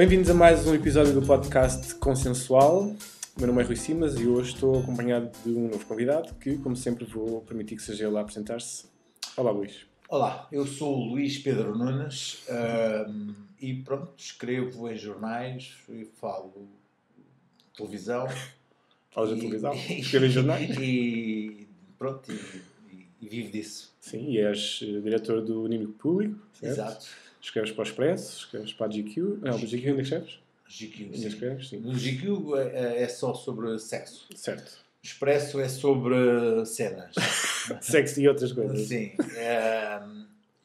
Bem-vindos a mais um episódio do podcast Consensual. O meu nome é Rui Simas e hoje estou acompanhado de um novo convidado que, como sempre, vou permitir que seja ele a apresentar-se. Olá, Luís. Olá, eu sou o Luís Pedro Nunes e pronto, escrevo em jornais e falo televisão. Falas de televisão? Escreves em jornais? E pronto, e vivo disso. Sim, e és diretor do Inimigo Público, certo? Exato. Escreves para o Expresso, escreves para a GQ. Não, para a GQ ainda escreves? GQ, Ainda sim. escreves, sim. No GQ é só sobre sexo. Certo. O Expresso é sobre cenas. Sexo e outras coisas. Sim.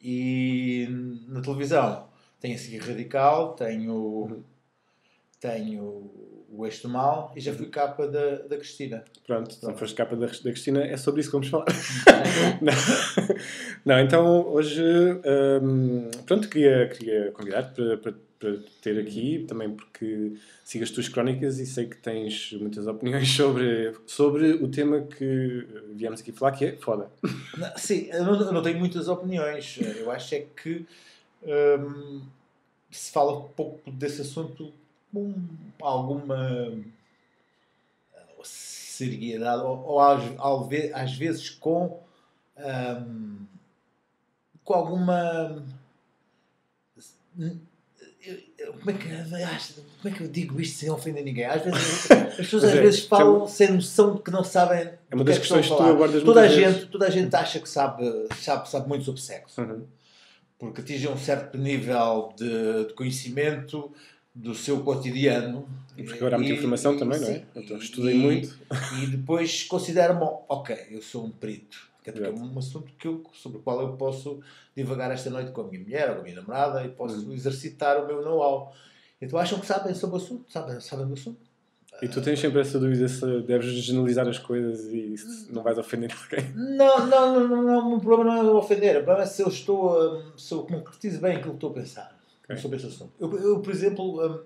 E na televisão tenho a Seguir Radical, tenho o Eixo do Mal e já fui capa da Cristina. Pronto, se não foste capa da Cristina, é sobre isso que vamos falar. não, então hoje pronto, queria convidar-te para ter aqui, também porque sigo as tuas crónicas e sei que tens muitas opiniões sobre o tema que viemos aqui falar, que é foda. Sim, eu não tenho muitas opiniões. Eu acho é que se fala um pouco desse assunto com alguma seriedade ou às vezes com alguma... Como é que eu digo isto sem ofender ninguém? Às vezes, as pessoas às vezes falam sem noção de que não sabem. É uma das questões que tu abordas toda muitas a gente acha que sabe muito sobre sexo. Uhum. Porque atinge um certo nível de conhecimento do seu cotidiano. E porque agora há muita informação também, não é? Então estudei muito. E depois considero-me, ok, eu sou um perito. Que é um assunto sobre o qual eu posso divagar esta noite com a minha mulher ou com a minha namorada e posso exercitar o meu know-how. Então acham que sabem sobre o assunto? Sabem do assunto? E tu tens sempre essa dúvida se deves generalizar as coisas e se não vais ofender ninguém? Não, o problema não é ofender. O problema é se eu concretizo bem aquilo que estou a pensar sobre esse assunto. Eu, por exemplo,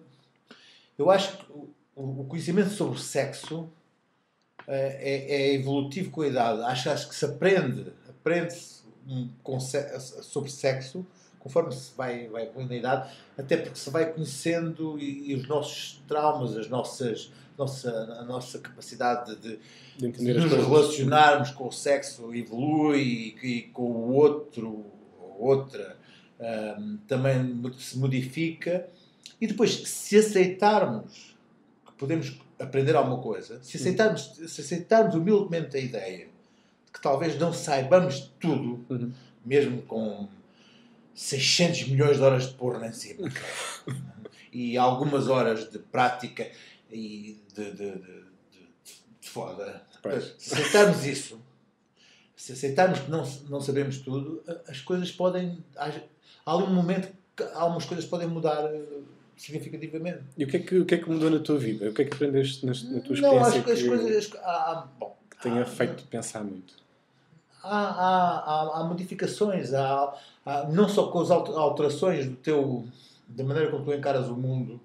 eu acho que o conhecimento sobre o sexo é evolutivo com a idade. Acho que se aprende-se sobre sexo conforme se vai na idade, até porque se vai conhecendo e os nossos traumas, a nossa capacidade de nos relacionarmos com o sexo evolui e com o outro ou outra também se modifica. E depois, se aceitarmos que podemos aprender alguma coisa, se aceitarmos humildemente a ideia de que talvez não saibamos tudo, mesmo com 600 milhões de horas de porno em cima e algumas horas de prática e de foda. Se aceitarmos isso, se aceitarmos que não sabemos tudo, as coisas podem... Há ali um momento que algumas coisas podem mudar significativamente. E o que é que mudou na tua vida? O que é que aprendeste na tua experiência não, as coisas... que tenha feito pensar muito? Há modificações, não só com as alterações da maneira como tu encaras o mundo,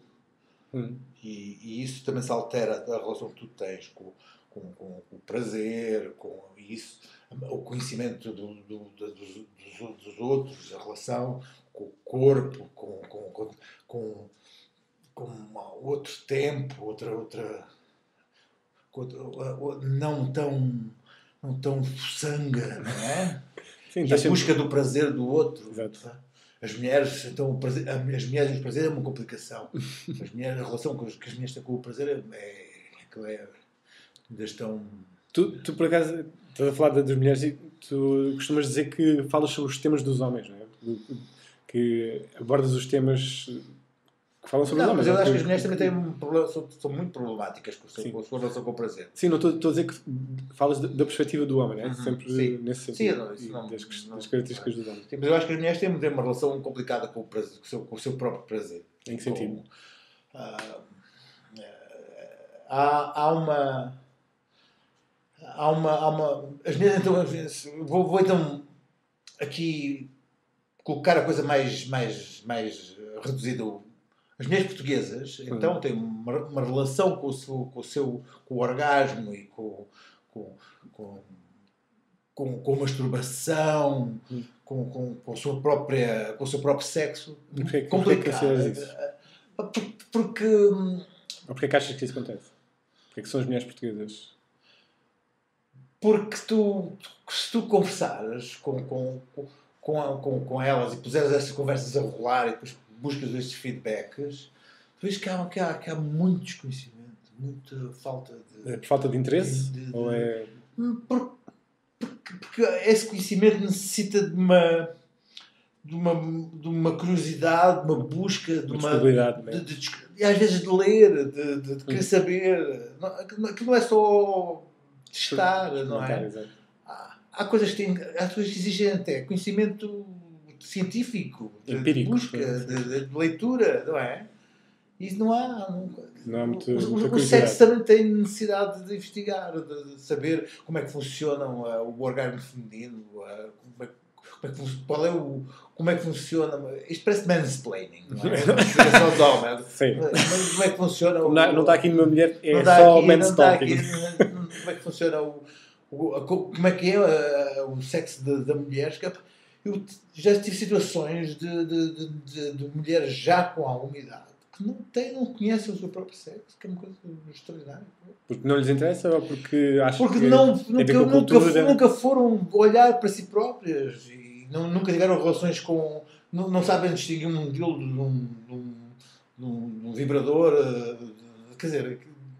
e isso também se altera da relação que tu tens com o prazer, com isso, o conhecimento dos outros, a relação com o corpo, com outro tempo, outra não tão sangra, não é? Sim, e a busca do prazer do outro. Exato. As mulheres, então, as mulheres e o prazer é uma complicação. A relação que as mulheres têm com o prazer ainda estão... Tu, por acaso, estás a falar das mulheres e tu costumas dizer que falas sobre os temas dos homens, não é? Que abordas os temas que falam sobre os homens. Mas eu acho que as mulheres também têm são muito problemáticas com a sua relação com o prazer. Sim, não estou a dizer que falas da perspectiva do homem, não é? Sempre nesse sentido. Sim, das características dos homens. Sim, mas eu acho que as mulheres têm uma relação complicada com o prazer, com o seu próprio prazer. Em que sentido? Há uma... As mulheres, então, vou então aqui colocar a coisa mais reduzida. As mulheres portuguesas, então, têm uma relação com o orgasmo e com a masturbação, com o seu próprio sexo complicada. Porque Ou porque é que achas que isso acontece? Porque é que são as mulheres portuguesas? Porque se tu conversares com elas e puseres estas conversas a rolar e depois buscas estes feedbacks, tu vês que há muito desconhecimento, muita falta de... É por falta de interesse? Ou é... Porque esse conhecimento necessita de uma curiosidade, de uma busca, de uma... E às vezes de ler, de querer saber. Aquilo não é só testar, não é? Há coisas que exigem até conhecimento científico, empírico, de busca, de leitura, não é? E não há muito o sexo também tem necessidade de investigar, de saber como é que funciona o orgasmo feminino, como é que funciona. Isto parece mansplaining, não é? Como é que funciona não está aqui numa mulher, é só manstalking. Como é que funciona como é que é o sexo da mulher? Eu já tive situações de mulheres já com alguma idade que não conhecem o seu próprio sexo, que é uma coisa extraordinária. Porque não lhes interessa ou porque acham que nunca foram olhar para si próprias e nunca tiveram relações com... Não sabem distinguir um dildo de um vibrador. Quer dizer,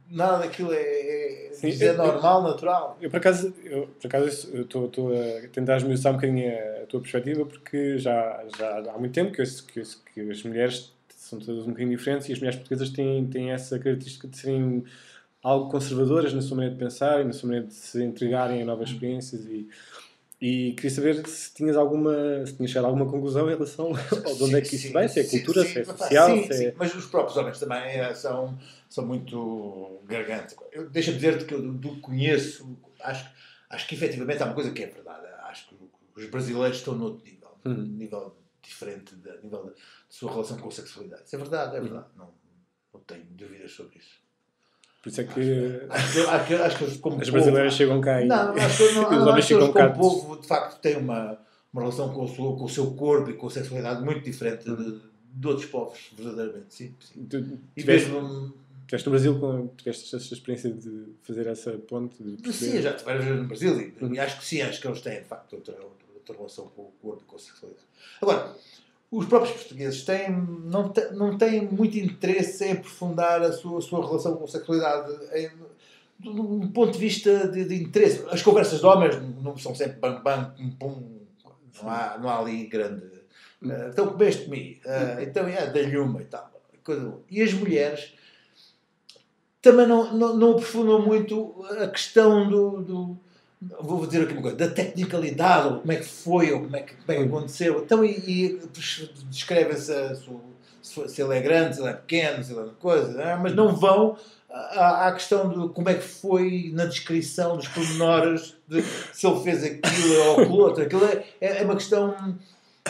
nada daquilo é normal, natural. Eu, por acaso estou a tentar esmiuçar um bocadinho a tua perspectiva, porque já há muito tempo que as mulheres são todas um bocadinho diferentes e as mulheres portuguesas têm essa característica de serem algo conservadoras na sua maneira de pensar e na sua maneira de se entregarem a novas experiências e queria saber se tinhas chegado a alguma conclusão em relação a de onde é que isso vai, se é cultura, se é social, sim. Mas os próprios homens também são muito gargantes. Deixa-me dizer-te que eu do que conheço, acho que efetivamente há uma coisa que é verdade. Acho que os brasileiros estão noutro nível. Nível diferente nível da sua relação com a sexualidade. Isso é verdade. Não tenho dúvidas sobre isso. Por isso é que acho que como as brasileiras chegam cá e os homens chegam cá. O povo, de facto, tem uma relação com o seu corpo e com a sexualidade muito diferente de outros povos, verdadeiramente. Sim. Estiveste no Brasil, tiveste essa experiência de fazer essa ponte? Sim, já estive várias vezes no Brasil e acho que eles têm, de facto, outra relação com o corpo e com a sexualidade. Agora, os próprios portugueses não têm muito interesse em aprofundar a sua relação com a sexualidade do ponto de vista de interesse. As conversas de homens não são sempre bang bang, pum pum, não há ali grande... então comeste comigo, então dei-lhe uma e tal. E as mulheres também não aprofundam muito a questão vou dizer aqui uma coisa, da tecnicalidade, ou como é que foi, ou como é que aconteceu. Então, e descreve-se se ele é grande, se ele é pequeno, se ele é uma coisa, mas não vão à questão de como é que foi na descrição dos pormenores de se ele fez aquilo ou aquilo outro. Aquilo é uma questão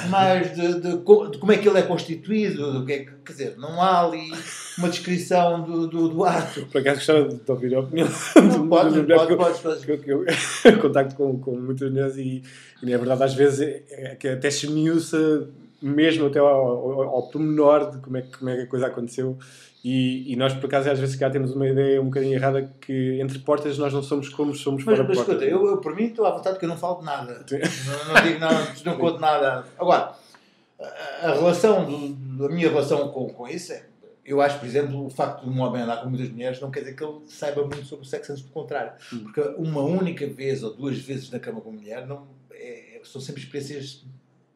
mais de como é que ele é constituído, quer dizer, não há ali uma descrição do ato. Por acaso gostava de ouvir a opinião. Podes. Eu contacto com muitas mulheres e é verdade, às vezes que até se esmiuça mesmo até ao pormenor de como é que a coisa aconteceu. E nós, por acaso, às vezes cá temos uma ideia um bocadinho errada que entre portas nós não somos como somos fora portas. Mas escuta, eu por mim estou à vontade que eu não falo de nada. Não digo nada, não conto nada. Agora, a minha relação com isso é... Eu acho, por exemplo, o facto de um homem andar com muitas mulheres não quer dizer que ele saiba muito sobre o sexo, antes do contrário. Porque uma única vez ou duas vezes na cama com uma mulher são sempre experiências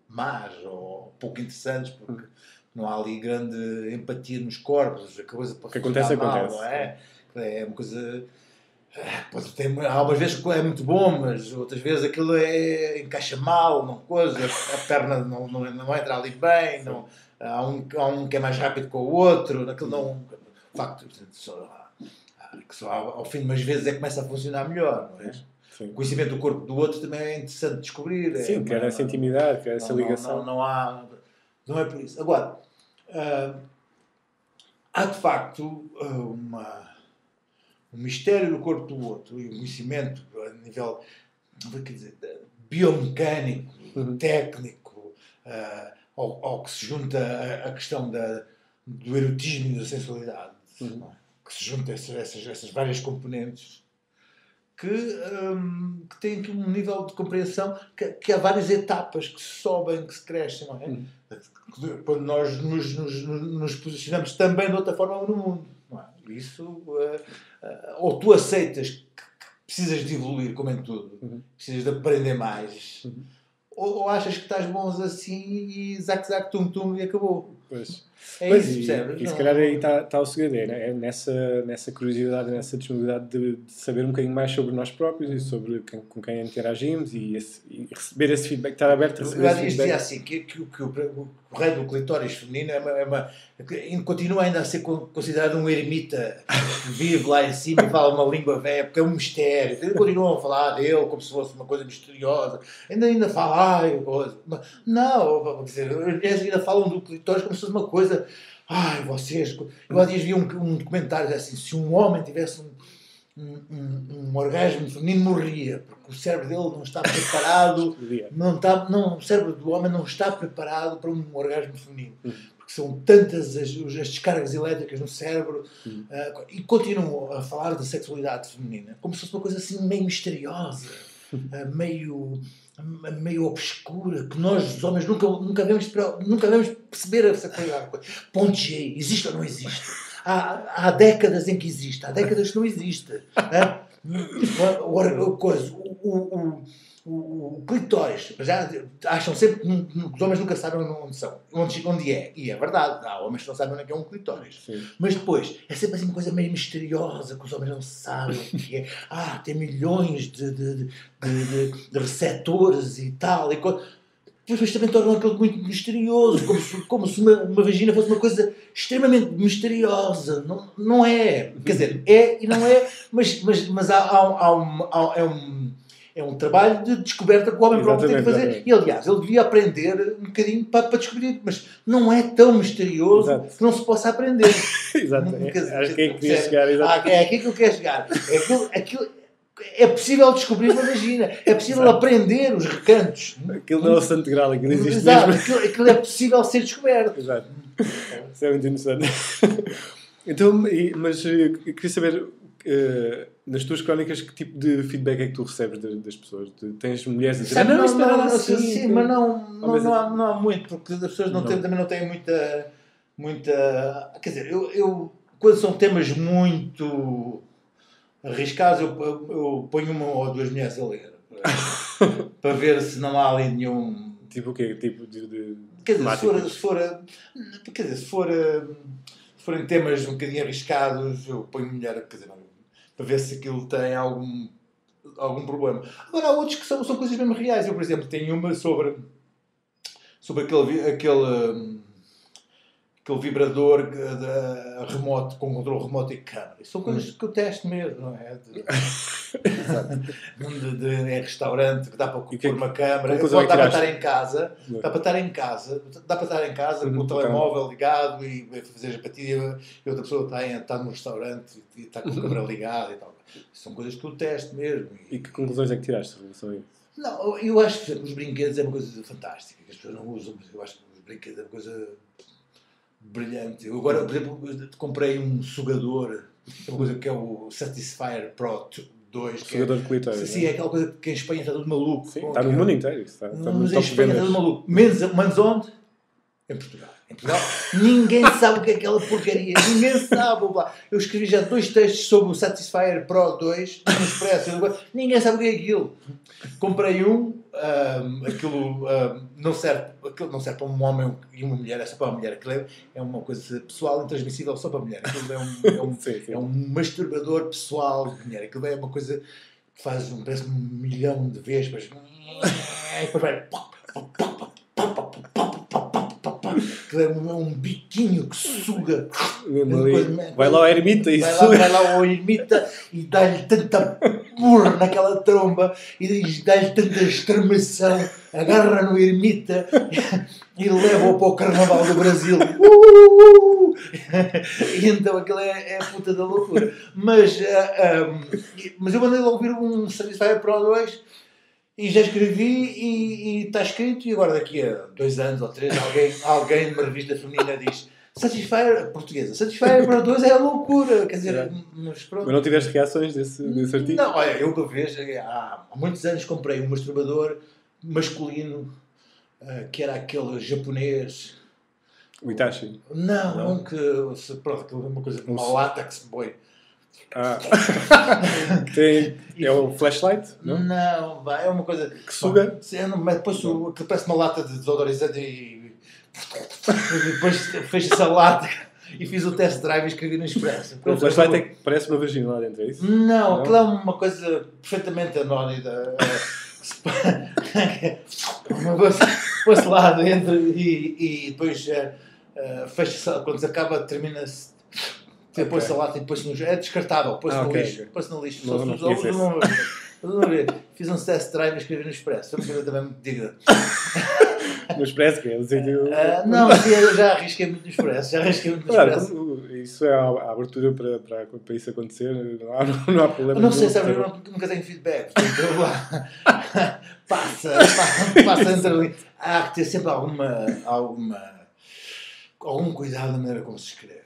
más ou pouco interessantes, porque não há ali grande empatia nos corpos, a coisa pode acontece, não é? É uma coisa... há umas vezes que é muito bom, mas outras vezes aquilo encaixa mal, uma coisa, a perna não entra ali bem, há um que é mais rápido que o outro, naquilo não... De facto, só ao fim de umas vezes é que começa a funcionar melhor, não é? Sim. O conhecimento do corpo do outro também é interessante descobrir. Sim, quer essa intimidade, quer essa ligação. Não é por isso. Agora, há de facto um mistério do corpo do outro e um conhecimento a nível, quer dizer, biomecânico, técnico, ao que se junta a questão do erotismo e da sensualidade, não é? Que se juntam essas várias componentes que têm aqui um nível de compreensão que há várias etapas que se sobem, que se crescem, não é? Quando nós nos posicionamos também de outra forma no mundo, não é? Isso, ou tu aceitas que precisas de evoluir, como em tudo, precisas de aprender mais, ou achas que estás bons assim e zac, tum, e acabou. Pois. É isso, percebes? E se calhar aí está o segredo, é nessa curiosidade, nessa disponibilidade de saber um bocadinho mais sobre nós próprios e sobre com quem interagimos e receber esse feedback, estar aberto a receber esse feedback. Dizia assim, que o rei do clitóris feminino continua ainda a ser considerado um eremita que vive lá em cima e fala uma língua velha, porque é um mistério. Eles continuam a falar dele como se fosse uma coisa misteriosa. Ainda fala, não, quer dizer, eles ainda falam do clitóris como se fosse uma coisa. Ai, vocês. Eu há dias vi um documentário assim: se um homem tivesse um orgasmo feminino, morria, porque o cérebro dele não está preparado. O cérebro do homem não está preparado para um orgasmo feminino. Porque são tantas as descargas elétricas no cérebro, e continuam a falar da sexualidade feminina como se fosse uma coisa assim meio misteriosa, meio obscura, que nós, os homens, nunca vamos perceber essa coisa. Ponto G, existe ou não existe? Há décadas em que existe, há décadas que não existe. O clitóris, já acham sempre que os homens nunca sabem onde são, onde é. E é verdade, há homens que não sabem onde é que é um clitóris. Sim. Mas depois, é sempre assim uma coisa meio misteriosa, que os homens não sabem o que é. Tem milhões de receptores e tal. Depois também tornam aquilo muito misterioso, como se uma vagina fosse uma coisa extremamente misteriosa. Não é. Quer dizer, é e não é, mas é um trabalho de descoberta que o homem próprio tem que fazer. Exatamente. E, aliás, ele devia aprender um bocadinho para descobrir, mas não é tão misterioso. Exato. Que não se possa aprender. Exato. Acho que é que queria chegar. É aqui que eu quero chegar. É possível descobrir uma vagina. É possível aprender os recantos. Aquilo não é o santo grau, aquilo existe Exato. mesmo. Aquilo é possível ser descoberto. Exato. Isso é muito interessante. Então, mas eu queria saber, nas tuas crónicas, que tipo de feedback é que tu recebes das pessoas? Tens mulheres a dizer, sim, mas não há muito, porque as pessoas também não têm muita... Quer dizer, eu quando são temas muito arriscados, eu ponho uma ou duas mulheres a ler, para ver se não há ali nenhum... Tipo o quê? Tipo de quer dizer, se forem temas um bocadinho arriscados, eu ponho mulher, quer dizer, para ver se aquilo tem algum problema. Agora há outros que são coisas mesmo reais. Eu, por exemplo, tenho uma sobre aquele vibrador remoto, com controle remoto e câmara. São coisas que eu testo mesmo, não é? É restaurante, que dá para pôr uma câmara, dá para estar em casa, dá para estar em casa com o telemóvel ligado e fazer a partida, e outra pessoa está no restaurante e está com a câmara ligada e tal. São coisas que eu testo mesmo. E que conclusões é que tiraste em relação a isso? Não, eu acho que os brinquedos é uma coisa fantástica, que as pessoas não usam, mas eu acho que os brinquedos é uma coisa brilhante. Eu agora, por exemplo, comprei um sugador, uma coisa que é o Satisfyer Pro 2. Sugador de clitóris. Sim, é aquela coisa que em Espanha está tudo maluco. Sim, está no mundo inteiro. Mas em Espanha está tudo maluco. Menos onde? Em Portugal. Em Portugal ninguém sabe o que é aquela porcaria. Ninguém sabe. Eu escrevi já 2 textos sobre o Satisfyer Pro 2 no Expresso. Ninguém sabe o que é aquilo. Comprei aquilo não serve para um homem e uma mulher, é só para uma mulher. Aquilo é uma coisa pessoal, intransmissível só para a mulher. Aquilo é um masturbador pessoal de mulher. Aquilo é uma coisa que faz parece 1 milhão de vespas. E depois vai... que é um biquinho que suga. Vai lá ao ermita e vai lá ao ermita e dá-lhe tanta burra naquela tromba e dá-lhe tanta extremação, agarra no ermita e leva-o para o Carnaval do Brasil. E então aquilo é a puta da loucura. Mas eu mandei lá ouvir um Satisfyer Pro 2 e já escrevi e está escrito, e agora daqui a 2 anos ou 3 alguém numa revista feminina diz: Satisfyer, portuguesa. Satisfyer para dois é a loucura. Quer dizer, mas não tiveste reações desse artigo? Não, olha, eu uma vez, há muitos anos, comprei um masturbador masculino, que era aquele japonês. O Itachi? Não, pronto, uma coisa como uma lata que se põe. É o flashlight? Não, é uma coisa que suga. Mas depois que parece uma lata de desodorizante e depois fecha-se a lata e fiz o test drive e escrevi no Expresso. O flashlight é que parece uma vagina lá dentro, é isso? Não, aquilo é uma coisa perfeitamente anónida. Põe-se lá dentro e depois fecha-se, quando se acaba, termina-se. Põe-se a lata e põe-se no lixo. É descartável, põe-se no lixo. Põe-se no lixo. Fiz um test drive e escrevi no Expresso. Foi uma coisa também muito digna. No Expresso, que é? Não, eu já arrisquei muito no Expresso. Isso é a abertura para isso acontecer. Não há problema. Não sei, sabe, eu nunca tenho feedback. Portanto, lá, passa entre ali. Há que ter sempre algum cuidado na maneira como se escreve.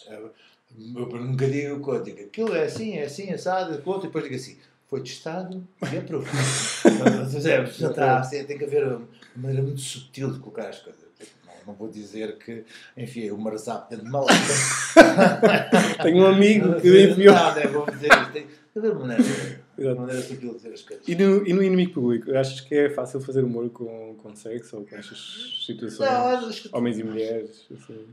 Eu nunca digo aquilo é assim, assado, e depois digo assim, foi testado e aprovado. Tem que haver uma maneira muito sutil de colocar as coisas. Não vou dizer que enfiei o marzap dentro de uma lata. Tenho um amigo que enviou. Vou dizer isto. Tem que haver uma maneira sutil de dizer as coisas. E no inimigo público, achas que é fácil fazer humor com sexo ou com estas situações? Não, acho que homens e mulheres? Assim.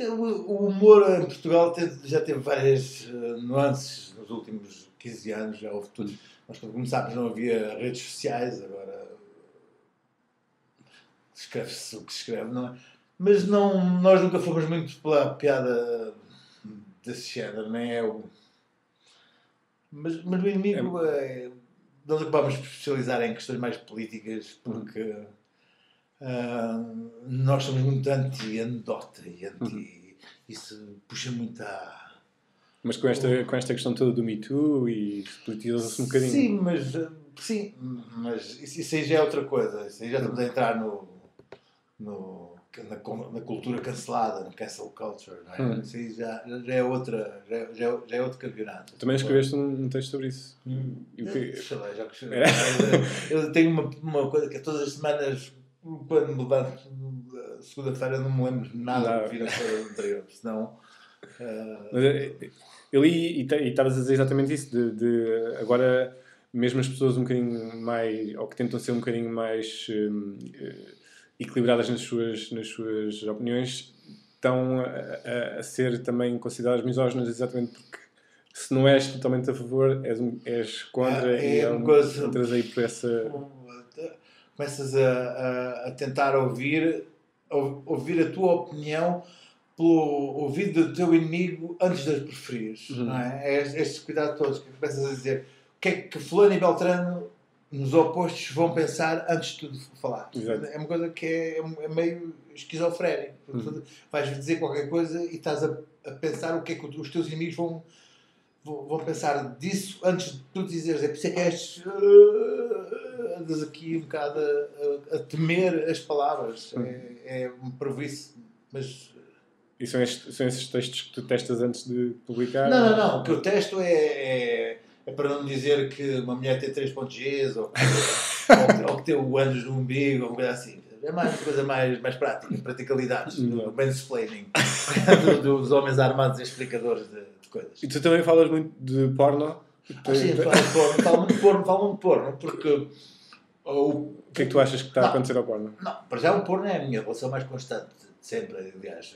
O humor em Portugal já teve várias nuances nos últimos 15 anos. Já houve tudo. Nós, quando começámos, não havia redes sociais, agora escreve-se o que se escreve, não é? Mas nós nunca fomos muito pela piada desse género, nem é o. Mas no inimigo nós acabámos por especializar em questões mais políticas porque nós somos muito anti-anedota e isso puxa muito a. Mas com esta questão toda do Me Too e politiza-se um bocadinho. Sim, mas isso aí já é outra coisa. Isso aí já estamos a entrar na cultura cancelada, no cancel culture. Não é? Isso aí já é outra, já é outro campeonato. Também escreveste um texto sobre isso. Sei lá, já que eu tenho uma coisa que todas as semanas, quando me levanto segunda-feira, não me lembro nada do que vi na semana anterior, senão. Eu li e estavas a dizer exatamente isso, de agora mesmo as pessoas um bocadinho mais, ou que tentam ser um bocadinho mais equilibradas nas suas opiniões, estão a ser também consideradas misóginas exatamente porque se não és totalmente a favor, és contra e entras aí por essa... Começas a tentar ouvir a tua opinião pelo ouvido do teu inimigo antes de as preferires, não é? Estes cuidados todos que começas a dizer o que é que fulano e Beltrano nos opostos vão pensar antes de tudo falar. Exato. É uma coisa que é meio esquizofrénico. Vais dizer qualquer coisa e estás a pensar o que é que os teus inimigos vão pensar disso antes de tu dizeres. É por isso que andas aqui um bocado a temer as palavras. É um prejuízo, mas... E são esses textos que tu testas antes de publicar? Não. O que eu testo é para não dizer que uma mulher tem 3 pontos Gs ou que tem o ânus no umbigo ou uma coisa assim. É uma coisa mais prática, praticalidades, do mansplaining, dos homens armados e explicadores de coisas. E tu também falas muito de porno? Sim, falo muito de porno, porque... O que é que tu achas que está a acontecer ao porno? Não, para já o porno é a minha relação mais constante, sempre, aliás,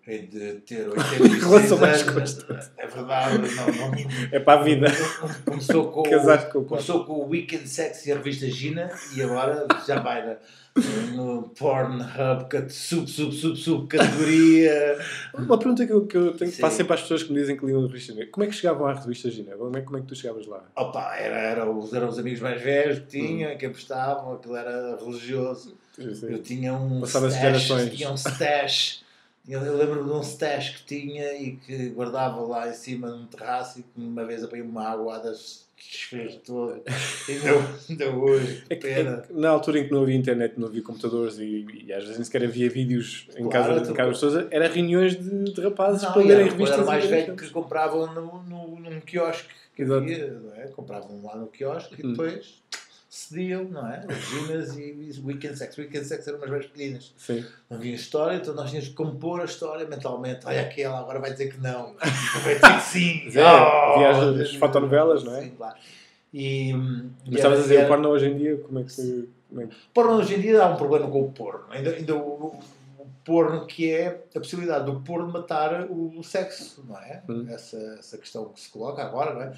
é de ter 86 anos, é verdade, não, é para a vida. Começou com o Weekend Sexy, a revista Gina, e agora já vai no Pornhub, subcategoria. Uma pergunta que eu tenho que faço sempre às pessoas que me dizem que liam a revista Gina. Como é que chegavam à revista Gina? Como é que tu chegavas lá? Opa, eram os amigos mais velhos que tinha, que apostavam, aquilo era religioso. Eu tinha um stash. Eu lembro de um stash que tinha e que guardava lá em cima num terraço e que uma vez apanhei uma aguada desfez todo. Ainda hoje, pena. Na altura em que não havia internet, não havia computadores e às vezes nem sequer havia vídeos em casa das pessoas, era reuniões de rapazes para lerem revistas. Era mais velho que compravam num quiosque que havia, não é? Compravam lá no quiosque e depois cediam, não é? Ginas e Weekend Sex eram umas velhas pequeninas. Sim. Não havia história, então nós tínhamos que compor a história mentalmente. Olha aquela, agora vai dizer que não. Vai dizer que sim. Havia as fotonovelas, não é? Sim, claro. Mas estavas a dizer, o porno hoje em dia, como é que... Porno hoje em dia há um problema com o porno. Ainda o porno que é a possibilidade do porno matar o sexo, não é? Essa questão que se coloca agora, não é?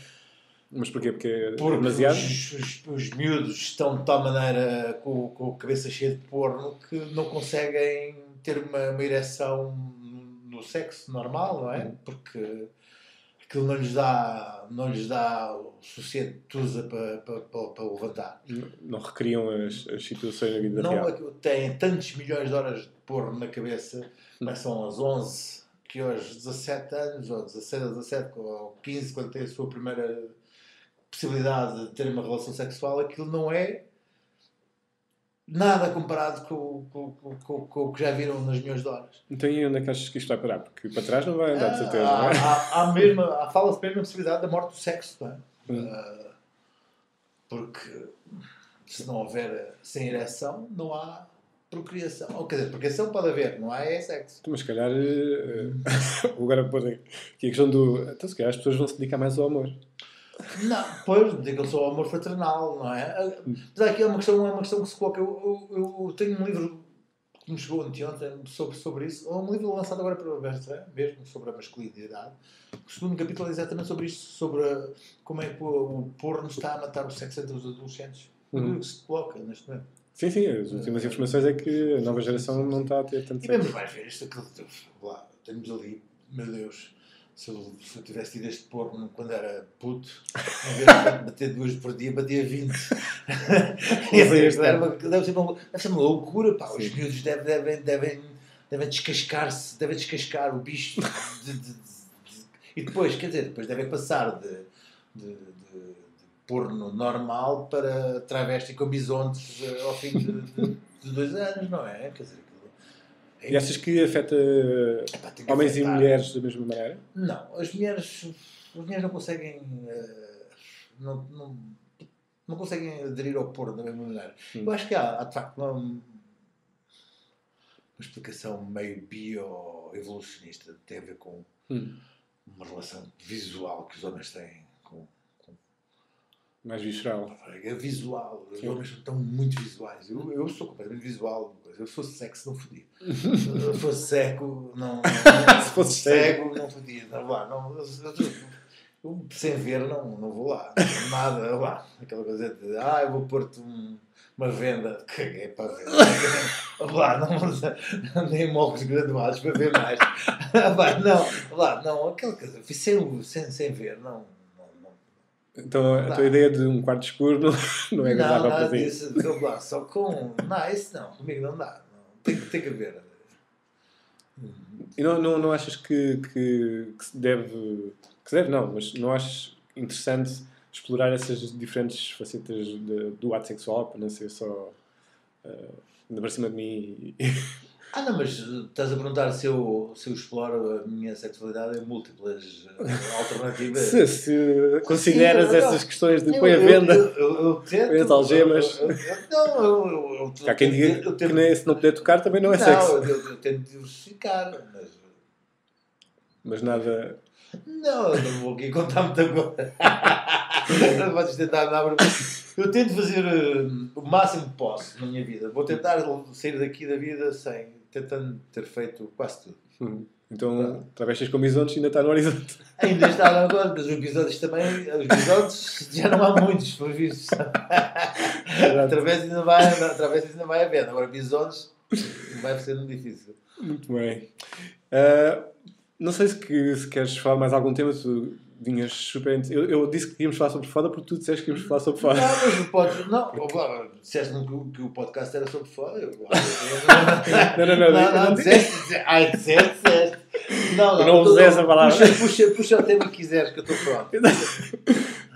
Mas porquê? Porque é demasiado? Os miúdos estão de tal maneira com a cabeça cheia de porno que não conseguem ter uma ereção no sexo normal, não é? Porque aquilo não lhes dá o suficiente tusa para levantar. Não recriam as situações na vida real. Não, têm tantos milhões de horas de porno na cabeça, começam aos 11, que aos 17 anos, ou 16 ou 17, ou 15, quando têm a sua primeira possibilidade de ter uma relação sexual, aquilo não é nada comparado com o que já viram nas milhões de horas. Então e onde é que achas que isto vai parar? Porque para trás não vai andar, de certeza. Não é? Fala-se mesmo a possibilidade da morte do sexo, não é? Porque se não houver sem ereção, não há procriação. Ou, quer dizer, procriação pode haver, não há sexo. Mas se calhar agora pôr aqui a questão do... Então se calhar as pessoas vão se dedicar mais ao amor. Não, pois, digo que só o amor fraternal, não é? Mas aqui é uma questão que se coloca. Eu tenho um livro que me chegou anteontem sobre isso. É um livro lançado agora pela Bertrand, mesmo sobre a masculinidade. O segundo capítulo é exatamente sobre isto, sobre como é que o porno está a matar o sexo entre os adolescentes. O que se coloca neste momento. Sim, as últimas informações é que a nova geração não está a ter tanto sexo. E vamos mais ver isto, lá, temos ali, meu Deus... Se eu tivesse tido este porno quando era puto, em vez de bater 2 por dia, batia 20. Deve ser uma loucura, pá. Os miúdos devem descascar-se, devem descascar o bicho. E depois, quer dizer, depois devem passar de porno normal para travesti com bisontes ao fim de 2 anos, não é? Quer dizer, e achas que afeta homens e mulheres da mesma maneira? Não, as mulheres não conseguem não conseguem aderir ao porno da mesma maneira. Eu acho que há de facto uma explicação meio bio-evolucionista, tem a ver com uma relação visual que os homens têm com mais visceral. É visual. Os homens estão muito visuais. Eu sou completamente visual. Eu fosse sexo, não fodia. Se eu fosse cego, não. Se fosse cego, não fodia. Não vá. Eu, sem ver, não vou lá. Nada lá. Aquela coisa de eu vou pôr-te uma venda. Caguei para ver. Lá, não nem morros graduados para ver mais. Não. Aquela coisa. Fiz sem ver, não. Então a tua ideia de um quarto escuro não é agradável para ti? Não, só com... Não, isso não. Comigo não dá. Não. Tem que haver. E não achas que se deve... Que se deve não, mas não achas interessante explorar essas diferentes facetas do ato sexual para não ser só... ainda para cima de mim Não, mas estás a perguntar se eu exploro a minha sexualidade em múltiplas alternativas. Se consideras essas questões de põe a venda, põe as algemas. Há quem diga que se não puder tocar também não é sexo. Não, eu tento diversificar. Mas nada... Não vou aqui contar muita coisa. Não podes tentar nada. Eu tento fazer o máximo que posso na minha vida. Vou tentar sair daqui da vida tentando ter feito quase tudo. Então, travestis com bisontes ainda está no horizonte. Ainda está no horizonte, mas os bisontes também... Os bisontes já não há muitos, por vistos. Travestis ainda vai haver. Agora, bisontes vai ser muito difícil. Muito bem. Não sei se queres falar mais algum tema. Tu vinhas super... Eu disse que íamos falar sobre foda porque tu disseste que íamos falar sobre foda. Não, disseste-me que o podcast era sobre foda. Não. Disseste. Não usei essa palavra. Puxa o tema que quiseres, que eu estou pronto.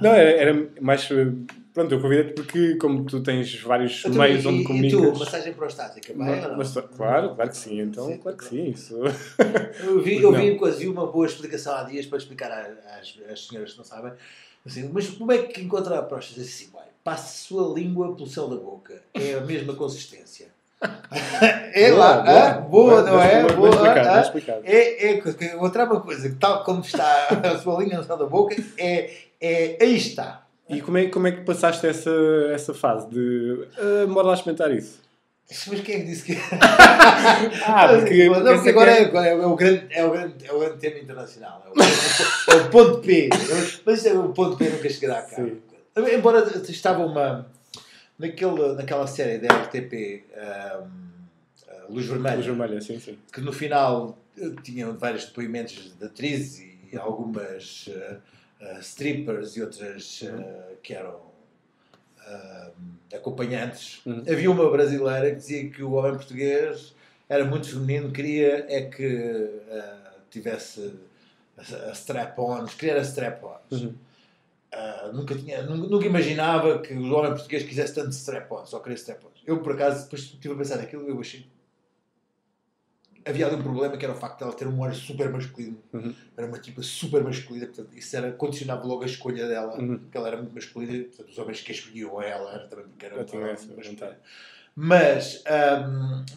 Não, era mais... Pronto, eu convidei-te porque, como tu tens vários meios onde comunicas... E tu, massagem prostática, bem ou não? Claro que sim. Então, claro que sim. Isso... Eu vi uma boa explicação há dias para explicar às senhoras que não sabem. Assim, mas como é que encontra a próstata? Assim, passa a sua língua pelo céu da boca. É a mesma consistência. É boa, não é? Boa, explicado. Outra uma coisa, que tal como está a sua língua no céu da boca, aí está. E como é que passaste essa fase de... bora lá experimentar isso? Mas quem é que disse que... porque agora é o grande tema internacional. É o ponto P. Mas o ponto P nunca chegará cá. Sim. Embora estava naquela série da RTP, Luz Vermelha, sim. Que no final tinham vários depoimentos de atrizes e algumas strippers e outras que eram acompanhantes. Havia uma brasileira que dizia que o homem português era muito feminino, queria que tivesse strap-ons, queria strap-ons. Nunca imaginava que o homem português quisesse tanto strap-ons, só queria strap-ons. Eu, por acaso, depois estive a pensar naquilo, eu achei... Havia ali um problema que era o facto de ela ter um ar super masculino. Era uma tipa super masculina, portanto, isso condicionava logo a escolha dela, porque ela era muito masculina, portanto, os homens que escolhiam ela era também porque era muito masculina. Mas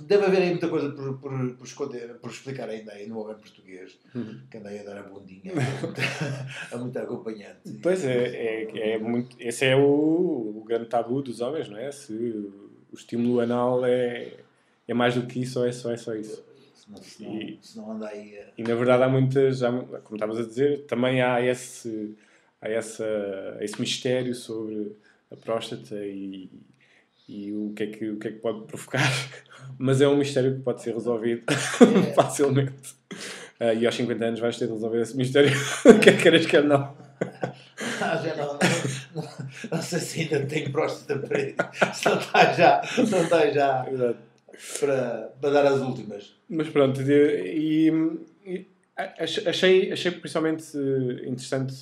deve haver aí muita coisa por explicar ainda aí no homem português, que anda aí a dar a bundinha a muito acompanhante. Pois muito, esse é o grande tabu dos homens, não é? Se o estímulo anal é mais do que isso ou é só isso. Se não anda aí... E na verdade há muitas, como estavas a dizer, também há esse mistério sobre a próstata e o que é que pode provocar, mas é um mistério que pode ser resolvido facilmente. E aos 50 anos vais ter de resolver esse mistério, quer queiras, quer não. Já não sei se ainda tenho próstata para isso. Se não está já para dar as últimas. Mas pronto, achei principalmente interessante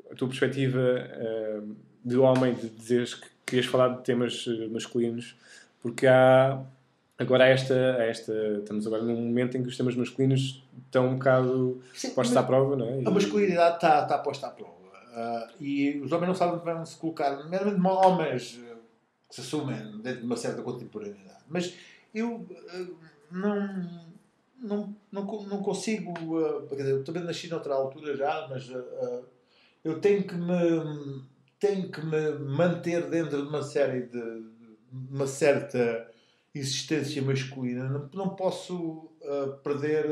a tua perspectiva de homem, de dizeres que querias falar de temas masculinos, porque agora estamos agora num momento em que os temas masculinos estão um bocado postos à prova, não é? A masculinidade está posta à prova. E os homens não sabem como se colocar, mesmo homens que se assumem dentro de uma certa contemporaneidade. Mas eu não consigo... quer dizer, eu também nasci noutra altura já, mas eu tenho que me manter dentro de uma série de uma certa existência masculina. Não posso perder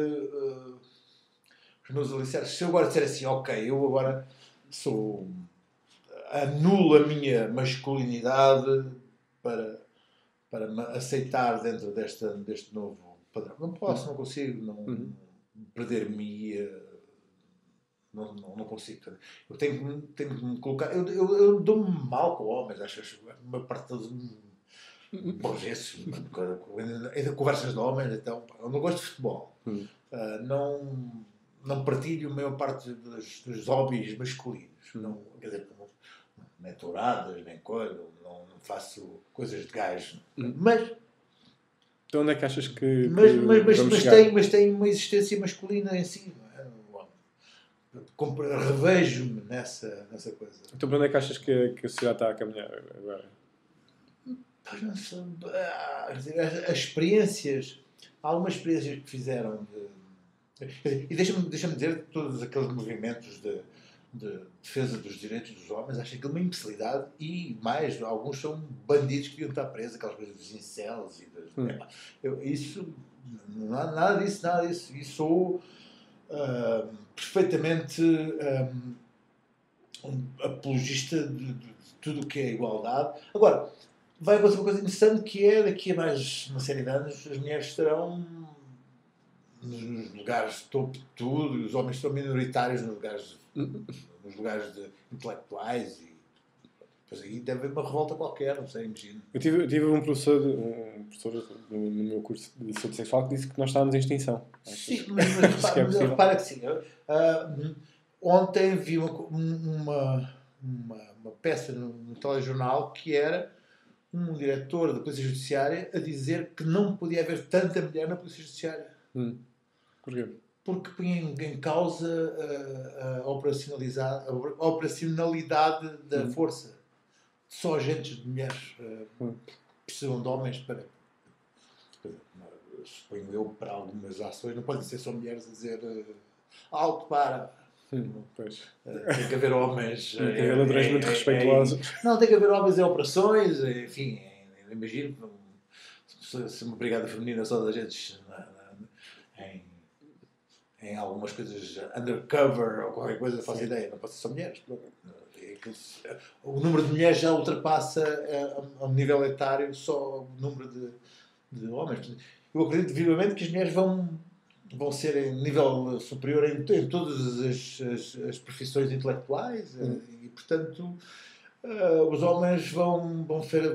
os meus alicerces. Se eu agora disser assim, ok, eu agora anulo a minha masculinidade para me aceitar dentro deste novo padrão. Não posso, não consigo, perder-me... Não consigo. Eu tenho que me colocar... Eu dou-me mal com homens, acho uma parte borreço. Ainda conversas de homens, então... Eu não gosto de futebol. Não partilho a maior parte dos hobbies masculinos. Não, quer dizer, nem touradas, nem coisa, não faço coisas de gajo. Mas... Então onde é que achas que mas tem uma existência masculina em si, não é? Revejo-me nessa coisa. Então para onde é que achas que a sociedade está a caminhar agora? Pois não sei. As experiências... Há algumas experiências que fizeram e deixa-me dizer que todos aqueles movimentos de defesa dos direitos dos homens, acho aquilo uma imbecilidade e mais, alguns são bandidos que deviam estar presos, aquelas coisas dos incels e isso, não há nada disso, e sou perfeitamente apologista de tudo o que é igualdade. Agora, vai acontecer uma coisa interessante, que é, daqui a mais uma série de anos, as mulheres estarão nos lugares de topo de tudo, e os homens são minoritários nos lugares de intelectuais, e depois aí deve haver uma revolta qualquer, não sei, imagino. Eu tive um professor no meu curso de saúde sexual que disse que nós estávamos em extinção. Sim, mas repara que sim. Ontem vi uma peça no telejornal que era um diretor da Polícia Judiciária a dizer que não podia haver tanta mulher na Polícia Judiciária. Porquê? Porque punha em causa a operacionalidade da força. Só agentes de mulheres precisam de homens para... Suponho eu, para algumas ações, não podem ser só mulheres a dizer alto para... Pois. Tem que haver homens... Tem que haver ladrões muito respeituosos. Não, tem que haver homens em operações, enfim, imagino se uma brigada feminina só de agentes em algumas coisas undercover ou qualquer coisa, faço ideia, não pode ser só mulheres. O número de mulheres já ultrapassa a um nível etário só o número de homens. Eu acredito vivamente que as mulheres vão ser em nível superior em todas as profissões intelectuais e, portanto, os homens vão ser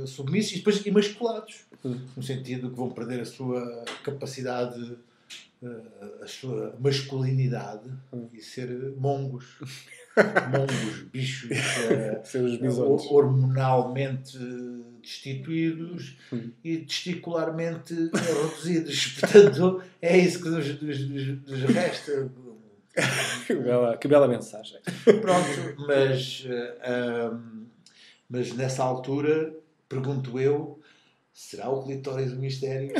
submissos e depois emasculados, no sentido que vão perder a sua capacidade, a sua masculinidade e ser mongos. Bichos hormonalmente destituídos e testicularmente reduzidos. Portanto, é isso que nos resta. Que bela mensagem. Pronto, mas nessa altura, pergunto eu, será o clitóris um mistério?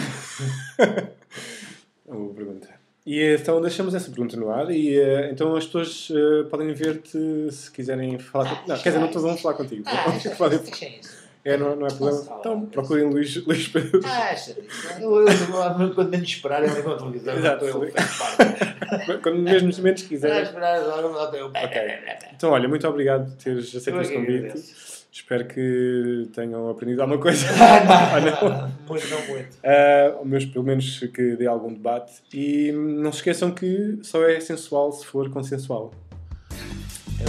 Boa pergunta. E então deixamos essa pergunta no ar e então as pessoas podem ver-te se quiserem falar contigo. Não, quer dizer, não todos vão falar contigo. Deixem isso. Não é problema. Então procurem Luís Pedro. Eu quando menos esperar, ele levanta a televisão. Exato. Quando mesmo menos quiserem. Então, olha, muito obrigado por teres aceito este convite. Espero que tenham aprendido alguma coisa. Não, muito. Mas pelo menos que dê algum debate. E não se esqueçam que só é sensual se for consensual. É